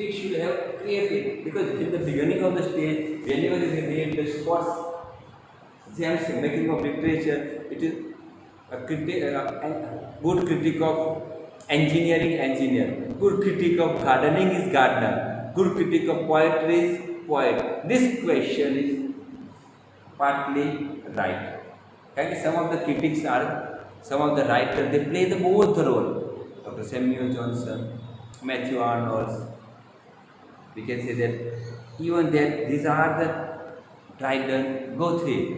critic should have created, because in the beginning of the stage, whenever they read the sports James making of literature, it is a good critic of engineering, engineer. Good critic of gardening is gardener. Good critic of poetry is poet. This question is partly right. And some of the critics are, some of the writers, they play the both the role. Dr. Samuel Johnson, Matthew Arnold, we can say that even that these are the Dryden, Guthrie,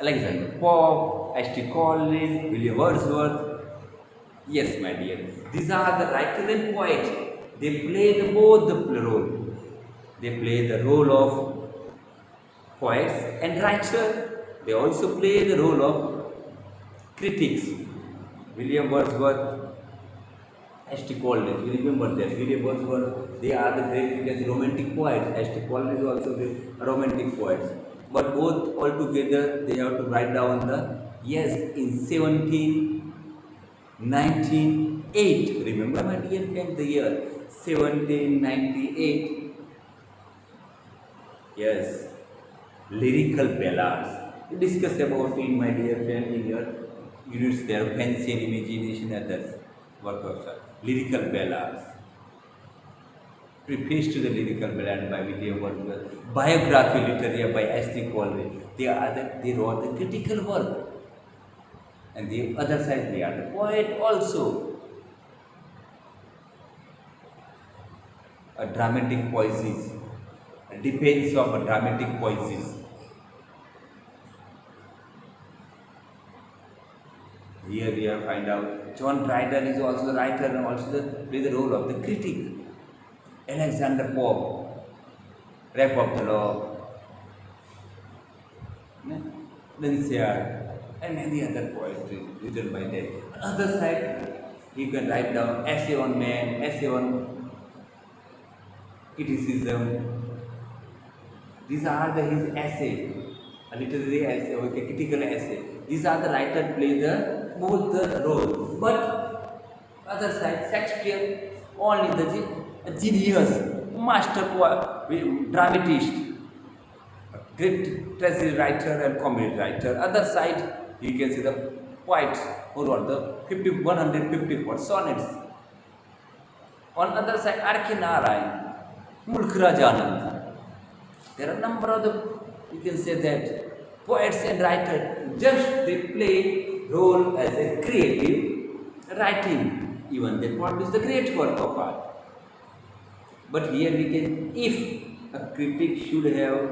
Alexander Pope, H.T. Collins, William Wordsworth. Yes, my dear, these are the writers and poets. They play both the role. They play the role of poets and writer. They also play the role of critics. William Wordsworth, H.T. Collins, we remember that. William Wordsworth, they are the great, because romantic poets. H.T. Collins is also the romantic poets. But both altogether, they have to write down the, yes, in 1798. Remember, my dear friend, the year 1798. Yes, lyrical ballads. We discuss about it, my dear friend, in your units there, fancy and imagination, others work of lyrical ballads. Preface to the lyrical ballad by William Wordsworth, biography literature by H.T. Collins. They wrote the critical work, and the other side they are the poet also. A dramatic poesies, depends of a dramatic poesies. Here we have find out John Dryden is also the writer and also play the role of the critic. Alexander Pope, Rap of the Law, Linciard, and many other poetry written by them. On the other side, you can write down essay on man, essay on criticism. These are his essay, a literary essay or a critical essay. These are the writers play both the role. But other side, Shakespeare only a genius, master dramatist, great tragedy writer and comedy writer. Other side, you can see the poets who wrote the 154 sonnets. On other side, R.K. Narayan, Mulk-Rajanand. There are a number of you can say that poets and writers, just they play role as a creative writing. Even they produce the great work of art. But here we can, if a critic should have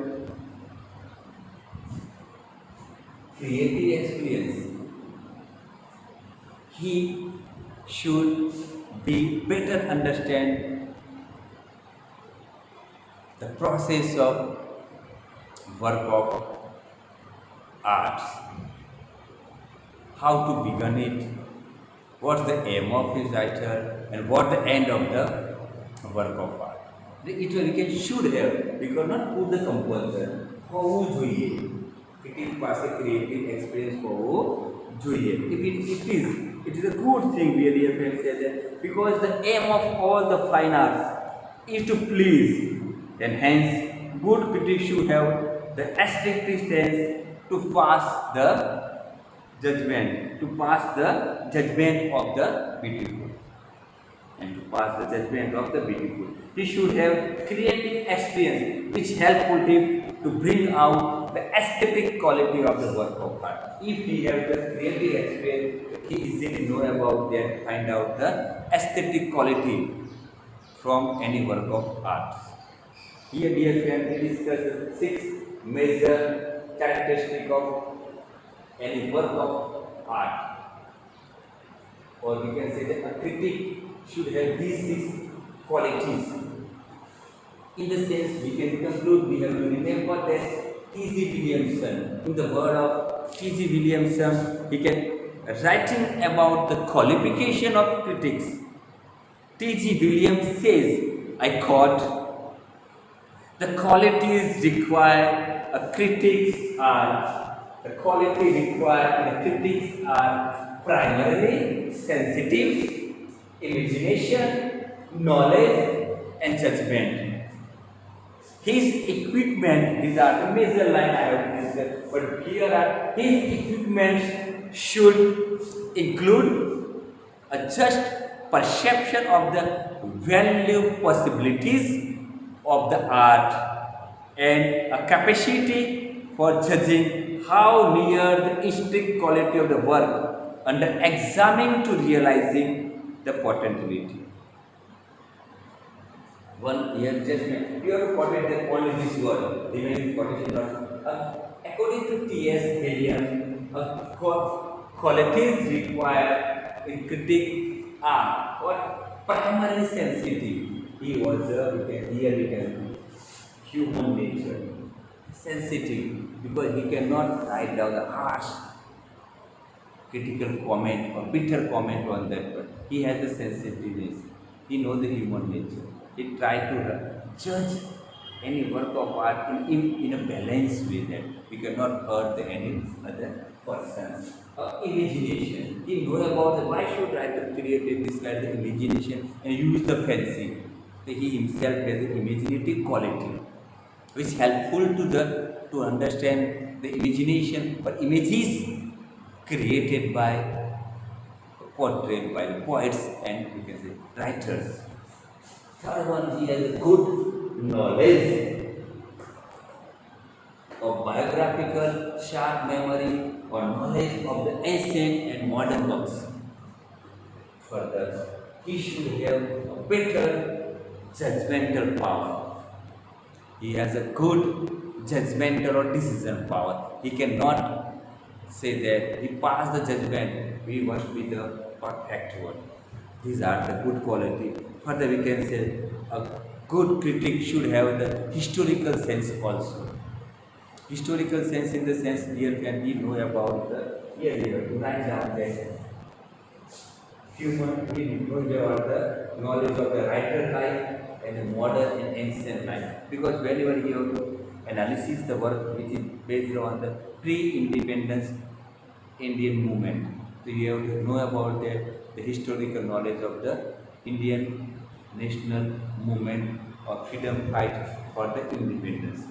creative experience, he should be better understand the process of work of art, how to begin it, what's the aim of his writer, and what the end of the work of art. We should have, we cannot put the compulsion. How જોઈએ critic પાસે creative experience હોવો જોઈએ. It is a good thing really, I can say that, because the aim of all the fine arts is to please, and hence good critics should have the aesthetic sense to pass the judgment, of the beautiful, and to pass the judgment of the beautiful. He should have creative experience which helpful him to bring out the aesthetic quality of the work of art. If he has the creative experience, he easily know about that, find out the aesthetic quality from any work of art. Here, dear friend, we discuss the 6 major characteristics of any work of art. Or we can say that a critic should have these 6 qualities. In the sense, we can conclude, we have to remember that T.G. Williamson, in the word of T.G. Williamson, he can writing about the qualification of critics. T.G. Williams says, I quote, the qualities required a critics are primarily sensitive, imagination, knowledge, and judgment. His equipment, these are the major line I have discussed, but here are his equipment should include a just perception of the value possibilities of the art and a capacity for judging how near the strict quality of the work under examining to realizing the potentiality. One year judgment. You have to quote it only this word. Remaining quotation not. According to T.S. Eliot, qualities required in critic are what? Primary sensitivity. He was here we can human nature. Sensitive because he cannot write down the harsh critical comment or bitter comment on that one. He has the sensitiveness. He knows the human nature. He tries to judge any work of art in a balanced way that we cannot hurt any other person. Imagination. He knows about the why should writer create this kind of imagination and use the fancy. He himself has an imaginative quality which is helpful to understand the imagination or images created by portrayed by the poets and we can say writers. Third one, he has a good knowledge of biographical, sharp memory or knowledge of the ancient and modern works. Further, he should have a better judgmental power. He has a good judgmental or decision power. He cannot say that he passed the judgment, we must be the perfect one. These are the good quality. Further, we can say a good critic should have the historical sense also. Historical sense in the sense here can we know about the here we have to write down that human we know about the knowledge of the writer life and the modern and ancient life. Because whenever you have to analysis the work which is based on the pre-independence Indian movement. So you have to know about the historical knowledge of the Indian national movement or freedom fight for the independence.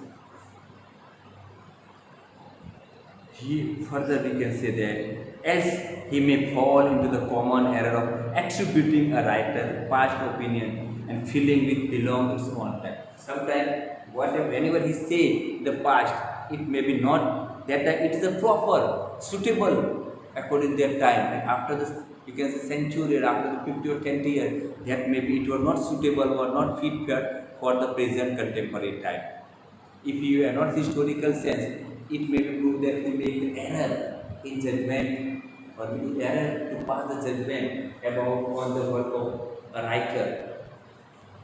Further we can say that else he may fall into the common error of attributing a writer past opinion and feeling it belongs its own time. Sometimes whenever he say the past, it may be not that it is a proper, suitable according to their time. And after this, you can say century or after the 50 or 10 years, that maybe it was not suitable or not fit for the present contemporary time. If you are not historical sense, it may be proved that you make an error in judgment or error to pass the judgment about on the work of a writer.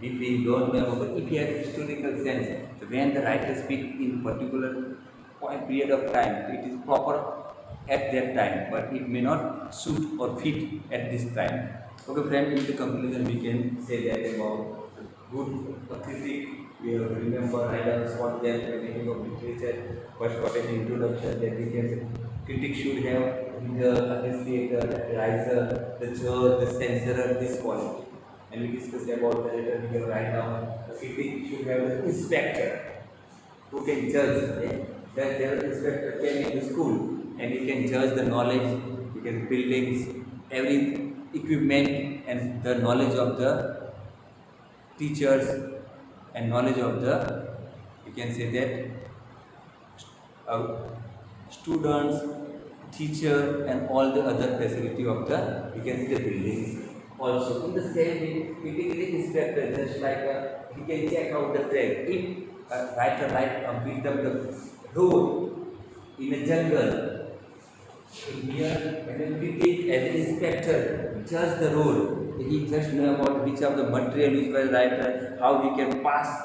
If we don't know, but if you have historical sense, when the writer speaks in particular period of time, it is proper at that time, but it may not suit or fit at this time. Okay, friend, in the conclusion, we can say that about good critic. We have to remember writers what they are making of literature. First, what an introduction that we can say. Critic should have the appreciator, the advisor, the judge, the censorer, this quality. And we discussed about the letter we can write down. The critic should have the inspector who can judge. That their inspector came in the school and he can judge the knowledge, he can buildings, every equipment and the knowledge of the teachers and knowledge of the, you can say that students, teacher and all the other facility of the, you can say the buildings. Also, in the same way, critically inspector, just like he can check out the track. If a writer build up the road in a jungle, here when a critic as an inspector judge the road, he just know about which of the material used by the writer, how he can pass,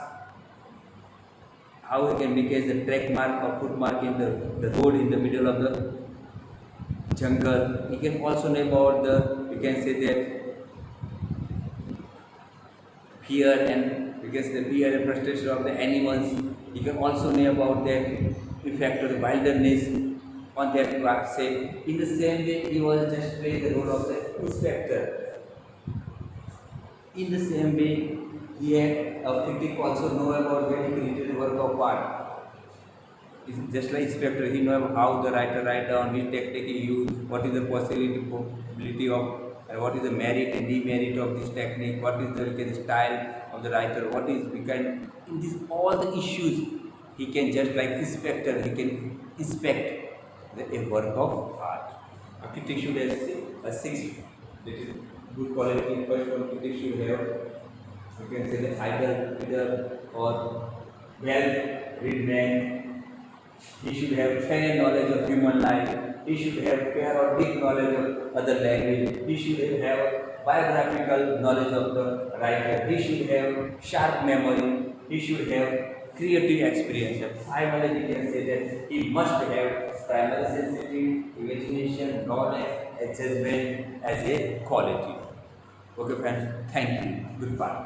how he can make as a track mark or footmark in the road in the middle of the jungle. He can also know about the, you can say that fear and because the fear and frustration of the animals. You can also know about the effect of the wilderness on that work. Say in the same way, he was just playing the role of the inspector. In the same way, Here, a critic also know about very literary work of art. It's just like inspector, he know how the writer write down, which technique he use, what is the possibility of, and what is the merit and demerit of this technique, what is the style of the writer, what is we can in this all the issues he can just like inspector, he can inspect a work of art. A critic should have a six, that is good quality. First one, critic should have, you can say, the idle reader or well read man. He should have fair knowledge of human life. He should have fair or deep knowledge of other language. He should have biographical knowledge of the writer. He should have sharp memory. He should have creative experience. Finally, we can say that he must have primary sensitivity, imagination, knowledge, assessment as a quality. Okay, friends. Thank you. Goodbye.